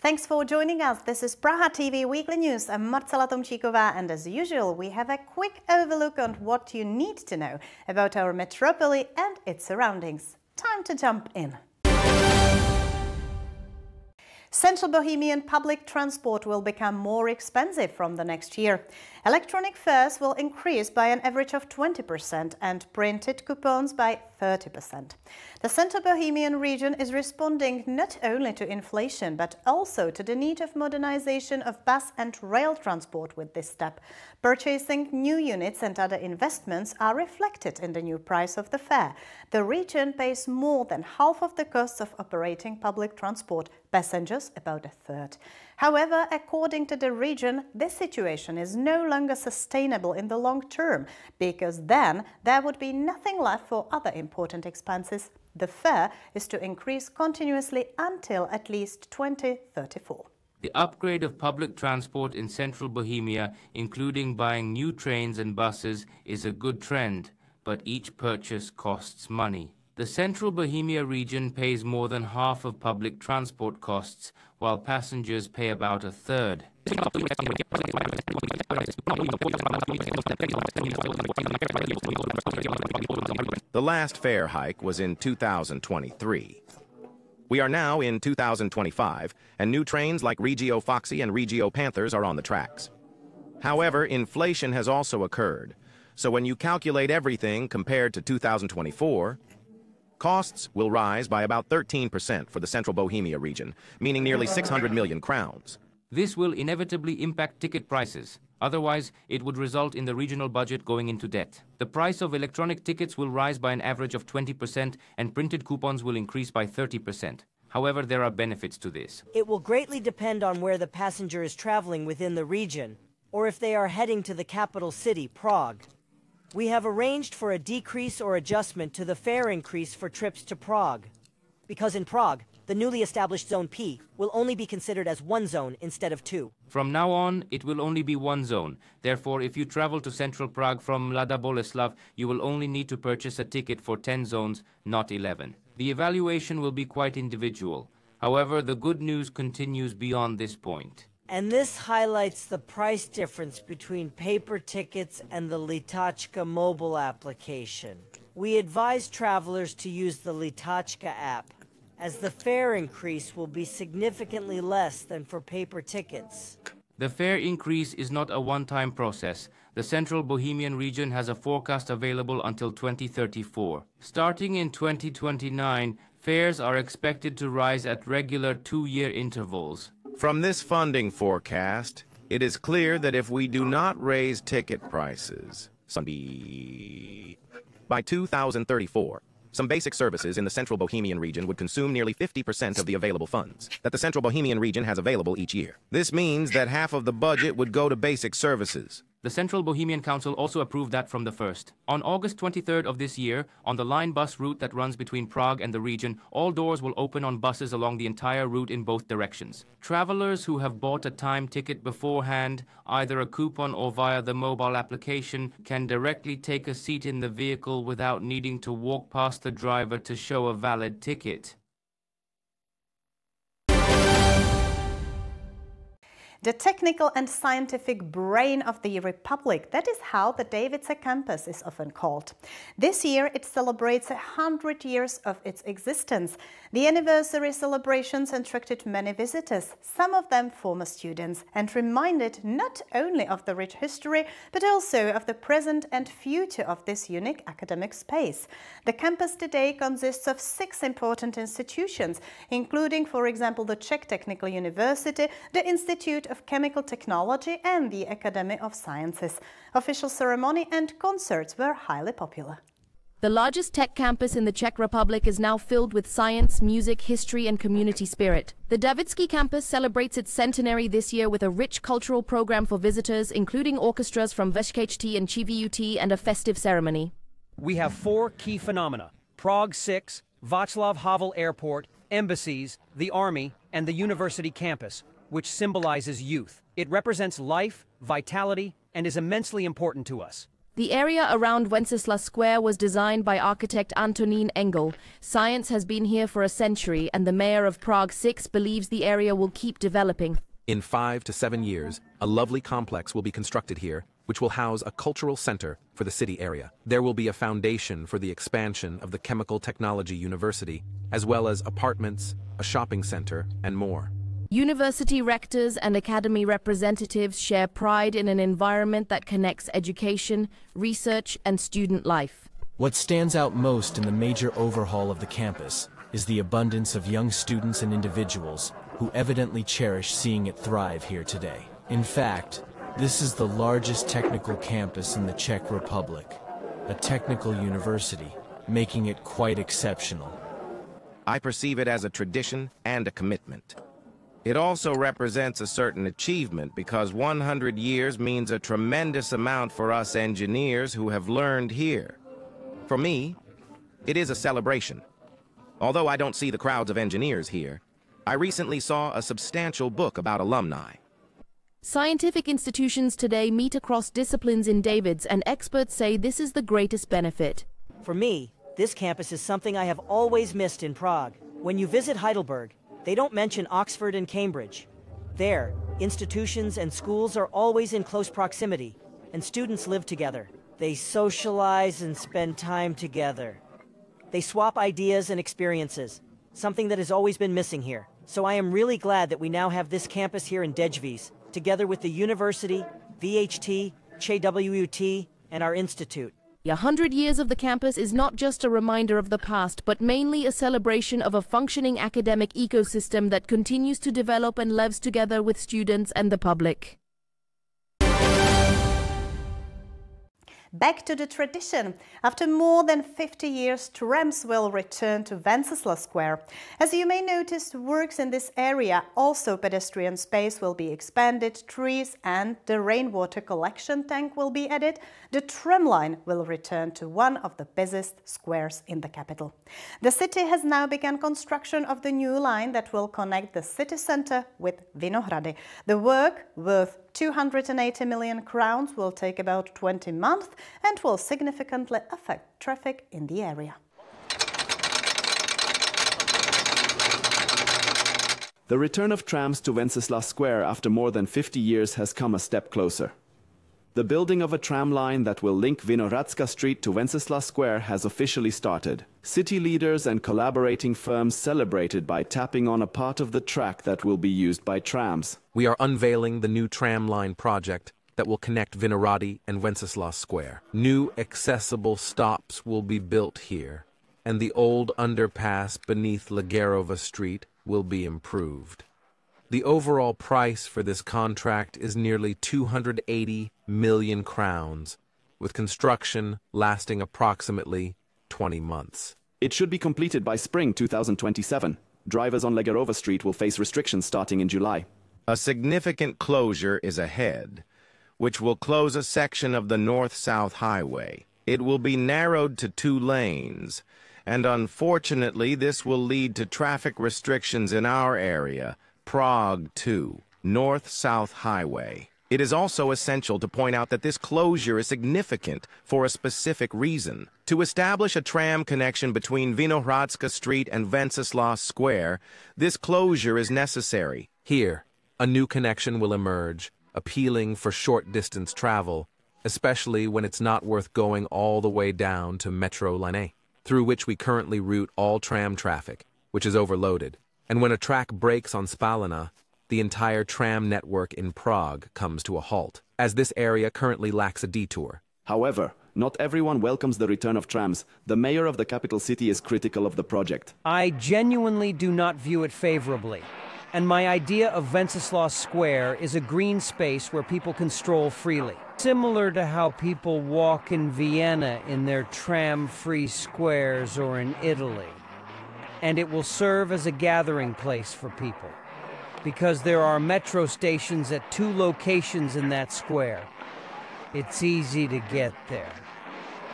Thanks for joining us. This is Praha TV Weekly News. I'm Marcela Tomčíková, and as usual, we have a quick overlook on what you need to know about our metropolis and its surroundings. Time to jump in. Central Bohemian public transport will become more expensive from the next year. Electronic fares will increase by an average of 20% and printed coupons by 30%. The Central Bohemian region is responding not only to inflation but also to the need of modernization of bus and rail transport with this step. Purchasing new units and other investments are reflected in the new price of the fare. The region pays more than half of the costs of operating public transport, passengers about a third. However, according to the region, this situation is no longer sustainable in the long term, because then there would be nothing left for other important expenses. The fare is to increase continuously until at least 2034. The upgrade of public transport in central Bohemia, including buying new trains and buses, is a good trend, but each purchase costs money. The Central Bohemia region pays more than half of public transport costs, while passengers pay about a third. The last fare hike was in 2023. We are now in 2025, and new trains like Regio Foxy and Regio Panthers are on the tracks. However, inflation has also occurred, so when you calculate everything compared to 2024, costs will rise by about 13% for the Central Bohemia region, meaning nearly 600 million crowns. This will inevitably impact ticket prices. Otherwise, it would result in the regional budget going into debt. The price of electronic tickets will rise by an average of 20% and printed coupons will increase by 30%. However, there are benefits to this. It will greatly depend on where the passenger is traveling within the region, or if they are heading to the capital city, Prague. We have arranged for a decrease or adjustment to the fare increase for trips to Prague, because in Prague, the newly established Zone P will only be considered as one zone instead of two. From now on, it will only be one zone. Therefore, if you travel to central Prague from Mladá Boleslav, you will only need to purchase a ticket for 10 zones, not 11. The evaluation will be quite individual. However, the good news continues beyond this point. And this highlights the price difference between paper tickets and the Litačka mobile application. We advise travelers to use the Litačka app, as the fare increase will be significantly less than for paper tickets. The fare increase is not a one-time process. The Central Bohemian region has a forecast available until 2034. Starting in 2029, fares are expected to rise at regular two-year intervals. From this funding forecast, it is clear that if we do not raise ticket prices by 2034, some basic services in the Central Bohemian region would consume nearly 50% of the available funds that the Central Bohemian region has available each year. This means that half of the budget would go to basic services. The Central Bohemian Council also approved that from the first. On August 23rd of this year, on the line bus route that runs between Prague and the region, all doors will open on buses along the entire route in both directions. Travelers who have bought a time ticket beforehand, either a coupon or via the mobile application, can directly take a seat in the vehicle without needing to walk past the driver to show a valid ticket. The technical and scientific brain of the Republic, that is how the Davice campus is often called. This year it celebrates 100 years of its existence. The anniversary celebrations attracted many visitors, some of them former students, and reminded not only of the rich history, but also of the present and future of this unique academic space. The campus today consists of 6 important institutions, including, for example, the Czech Technical University, the Institute of Chemical Technology and the Academy of Sciences. Official ceremony and concerts were highly popular. The largest tech campus in the Czech Republic is now filled with science, music, history and community spirit. The Davidsky campus celebrates its centenary this year with a rich cultural program for visitors, including orchestras from VŠKT and ČVUT and a festive ceremony. We have 4 key phenomena: Prague 6, Václav Havel Airport, embassies, the army, and the university campus, which symbolizes youth. It represents life, vitality, and is immensely important to us. The area around Wenceslas Square was designed by architect Antonín Engel. Science has been here for a century, and the mayor of Prague 6 believes the area will keep developing. In 5 to 7 years, a lovely complex will be constructed here, which will house a cultural center for the city area. There will be a foundation for the expansion of the Chemical Technology University, as well as apartments, a shopping center, and more. University rectors and academy representatives share pride in an environment that connects education, research, and student life. What stands out most in the major overhaul of the campus is the abundance of young students and individuals who evidently cherish seeing it thrive here today. In fact, this is the largest technical campus in the Czech Republic, a technical university, making it quite exceptional. I perceive it as a tradition and a commitment. It also represents a certain achievement because 100 years means a tremendous amount for us engineers who have learned here. For me, it is a celebration. Although I don't see the crowds of engineers here, I recently saw a substantial book about alumni. Scientific institutions today meet across disciplines in Davids, and experts say this is the greatest benefit. For me, this campus is something I have always missed in Prague. When you visit Heidelberg, they don't mention Oxford and Cambridge. There, institutions and schools are always in close proximity, and students live together. They socialize and spend time together. They swap ideas and experiences, something that has always been missing here. So I am really glad that we now have this campus here in Dejviz, together with the university, VHT, CHWT, and our institute. 100 years of the campus is not just a reminder of the past, but mainly a celebration of a functioning academic ecosystem that continues to develop and lives together with students and the public. Back to the tradition. After more than 50 years, trams will return to Wenceslas Square. As you may notice, works in this area, also pedestrian space will be expanded, trees and the rainwater collection tank will be added. The tram line will return to one of the busiest squares in the capital. The city has now begun construction of the new line that will connect the city centre with Vinohrady. The work, worth 280 million crowns, will take about 20 months and will significantly affect traffic in the area. The return of trams to Wenceslas Square after more than 50 years has come a step closer. The building of a tram line that will link Vinohradska Street to Wenceslas Square has officially started. City leaders and collaborating firms celebrated by tapping on a part of the track that will be used by trams. We are unveiling the new tram line project that will connect Vinohrady and Wenceslas Square. New accessible stops will be built here, and the old underpass beneath Lagerova Street will be improved. The overall price for this contract is nearly 280 million crowns, with construction lasting approximately 20 months. It should be completed by spring 2027. Drivers on Lagerova Street will face restrictions starting in July. A significant closure is ahead, which will close a section of the north-south highway. It will be narrowed to 2 lanes, and unfortunately this will lead to traffic restrictions in our area, Prague 2, north-south highway. It is also essential to point out that this closure is significant for a specific reason. To establish a tram connection between Vinohradska Street and Wenceslas Square, this closure is necessary. Here, a new connection will emerge, appealing for short-distance travel, especially when it's not worth going all the way down to Metro Line A, through which we currently route all tram traffic, which is overloaded. And when a track breaks on Spalina, the entire tram network in Prague comes to a halt, as this area currently lacks a detour. However, not everyone welcomes the return of trams. The mayor of the capital city is critical of the project. I genuinely do not view it favorably. And my idea of Wenceslas Square is a green space where people can stroll freely. Similar to how people walk in Vienna in their tram-free squares or in Italy. And it will serve as a gathering place for people, because there are metro stations at 2 locations in that square. It's easy to get there.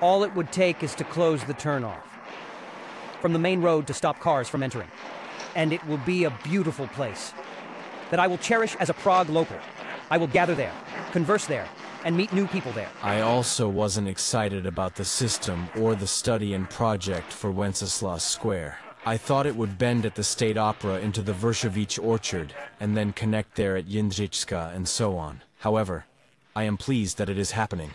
All it would take is to close the turnoff from the main road to stop cars from entering. And it will be a beautiful place that I will cherish as a Prague local. I will gather there, converse there, and meet new people there. I also wasn't excited about the system or the study and project for Wenceslas Square. I thought it would bend at the State Opera into the Wrszowicz Orchard and then connect there at Jędrzejczycka and so on. However, I am pleased that it is happening,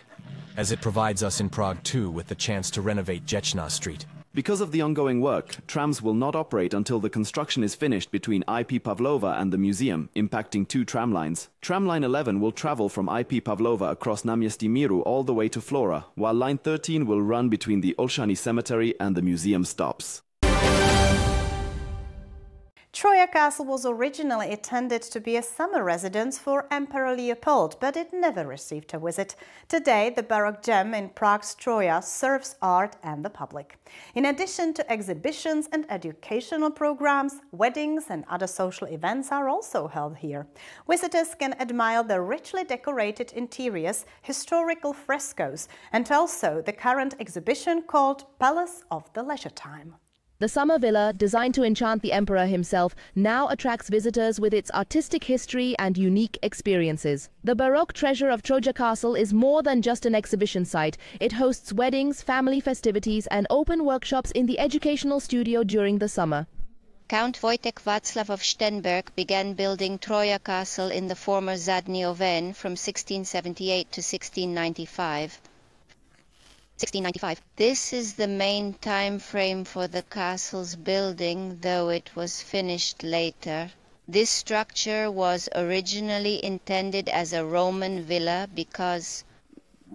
as it provides us in Prague too with the chance to renovate Ječna Street. Because of the ongoing work, trams will not operate until the construction is finished between IP Pavlova and the museum, impacting 2 tram lines. Tramline 11 will travel from IP Pavlova across Náměstí Míru all the way to Flora, while line 13 will run between the Olszany Cemetery and the museum stops. Troja Castle was originally intended to be a summer residence for Emperor Leopold, but it never received a visit. Today, the Baroque gem in Prague's Troja serves art and the public. In addition to exhibitions and educational programs, weddings and other social events are also held here. Visitors can admire the richly decorated interiors, historical frescoes, and also the current exhibition called Palace of the Leisure Time. The summer villa, designed to enchant the emperor himself, now attracts visitors with its artistic history and unique experiences. The Baroque treasure of Troja Castle is more than just an exhibition site. It hosts weddings, family festivities and open workshops in the educational studio during the summer. Count Wojtek Václav of Stenberg began building Troja Castle in the former Zadní Oven from 1678 to 1695. This is the main time frame for the castle's building, though it was finished later. This structure was originally intended as a Roman villa because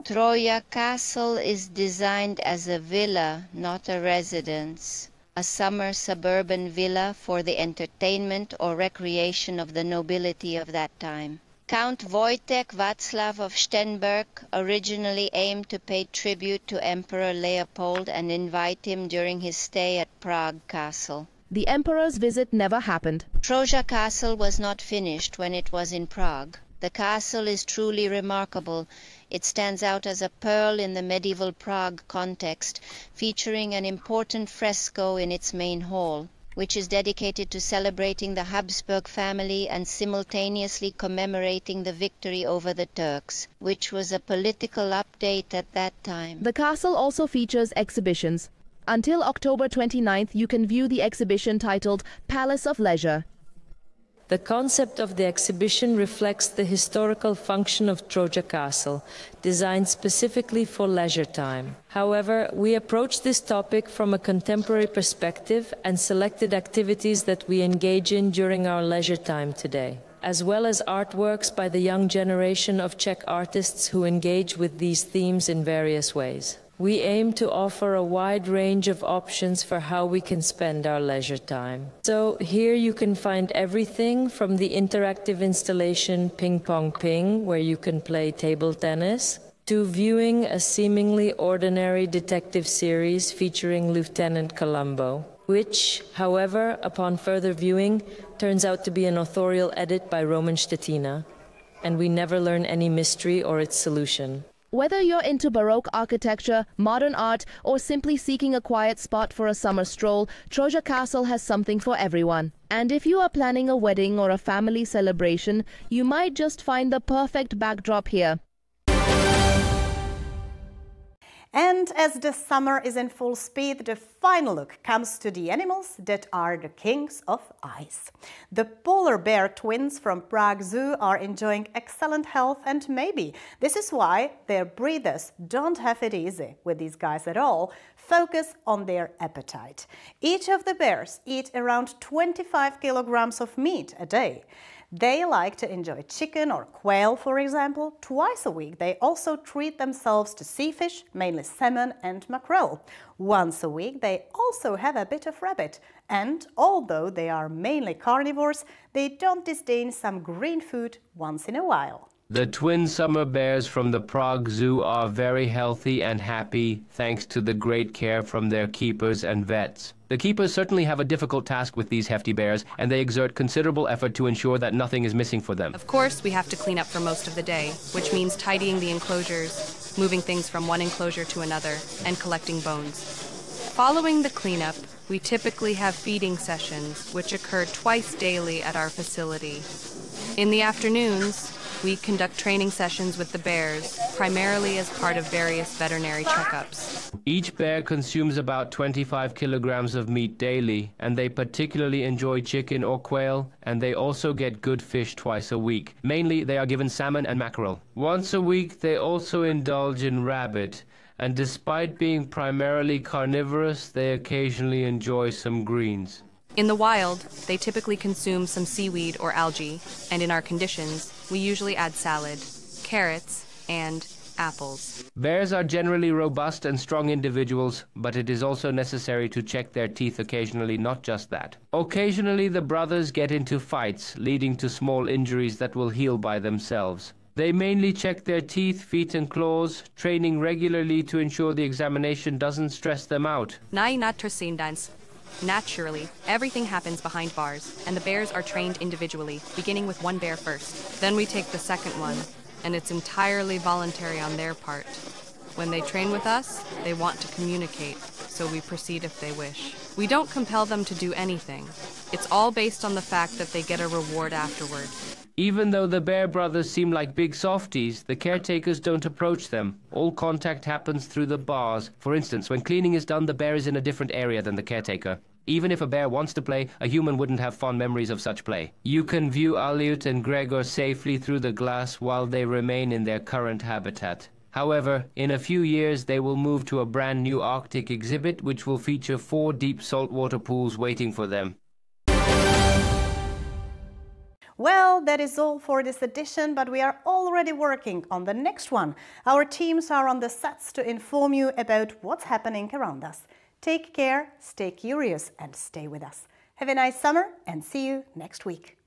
Troja Castle is designed as a villa, not a residence, a summer suburban villa for the entertainment or recreation of the nobility of that time. Count Wojtek Václav of Stenberg originally aimed to pay tribute to Emperor Leopold and invite him during his stay at Prague Castle. The emperor's visit never happened. Troja Castle was not finished when it was in Prague. The castle is truly remarkable. It stands out as a pearl in the medieval Prague context, featuring an important fresco in its main hall, which is dedicated to celebrating the Habsburg family and simultaneously commemorating the victory over the Turks, which was a political update at that time. The castle also features exhibitions. Until October 29th, you can view the exhibition titled Palace of Leisure. The concept of the exhibition reflects the historical function of Troja Castle, designed specifically for leisure time. However, we approach this topic from a contemporary perspective and selected activities that we engage in during our leisure time today, as well as artworks by the young generation of Czech artists who engage with these themes in various ways. We aim to offer a wide range of options for how we can spend our leisure time. So here you can find everything from the interactive installation Ping Pong Ping, where you can play table tennis, to viewing a seemingly ordinary detective series featuring Lieutenant Columbo, which, however, upon further viewing, turns out to be an authorial edit by Roman Stetina, and we never learn any mystery or its solution. Whether you're into Baroque architecture, modern art, or simply seeking a quiet spot for a summer stroll, Troja Castle has something for everyone. And if you are planning a wedding or a family celebration, you might just find the perfect backdrop here. And as the summer is in full speed, the final look comes to the animals that are the kings of ice. The polar bear twins from Prague Zoo are enjoying excellent health, and maybe this is why their breeders don't have it easy with these guys at all. Focus on their appetite. Each of the bears eat around 25 kilograms of meat a day. They like to enjoy chicken or quail, for example, twice a week. They also treat themselves to sea fish, mainly salmon and mackerel. Once a week, they also have a bit of rabbit. And although they are mainly carnivores, they don't disdain some green food once in a while. The twin summer bears from the Prague Zoo are very healthy and happy thanks to the great care from their keepers and vets. The keepers certainly have a difficult task with these hefty bears, and they exert considerable effort to ensure that nothing is missing for them. Of course, we have to clean up for most of the day, which means tidying the enclosures, moving things from one enclosure to another, and collecting bones. Following the cleanup, we typically have feeding sessions, which occur twice daily at our facility. In the afternoons, We conduct training sessions with the bears, primarily as part of various veterinary checkups. Each bear consumes about 25 kilograms of meat daily, and they particularly enjoy chicken or quail, and they also get good fish twice a week. Mainly, they are given salmon and mackerel. Once a week, they also indulge in rabbit, and despite being primarily carnivorous, they occasionally enjoy some greens. In the wild, they typically consume some seaweed or algae, and in our conditions, we usually add salad, carrots, and apples. Bears are generally robust and strong individuals, but it is also necessary to check their teeth occasionally, not just that. Occasionally, the brothers get into fights, leading to small injuries that will heal by themselves. They mainly check their teeth, feet, and claws, training regularly to ensure the examination doesn't stress them out. Naturally, everything happens behind bars, and the bears are trained individually, beginning with one bear first. Then we take the second one, and it's entirely voluntary on their part. When they train with us, they want to communicate, so we proceed if they wish. We don't compel them to do anything. It's all based on the fact that they get a reward afterward. Even though the bear brothers seem like big softies, the caretakers don't approach them. All contact happens through the bars. For instance, when cleaning is done, the bear is in a different area than the caretaker. Even if a bear wants to play, a human wouldn't have fond memories of such play. You can view Aleut and Gregor safely through the glass while they remain in their current habitat. However, in a few years they will move to a brand new Arctic exhibit which will feature 4 deep saltwater pools waiting for them. Well, that is all for this edition, but we are already working on the next one. Our teams are on the sets to inform you about what's happening around us. Take care, stay curious, and stay with us. Have a nice summer, and see you next week.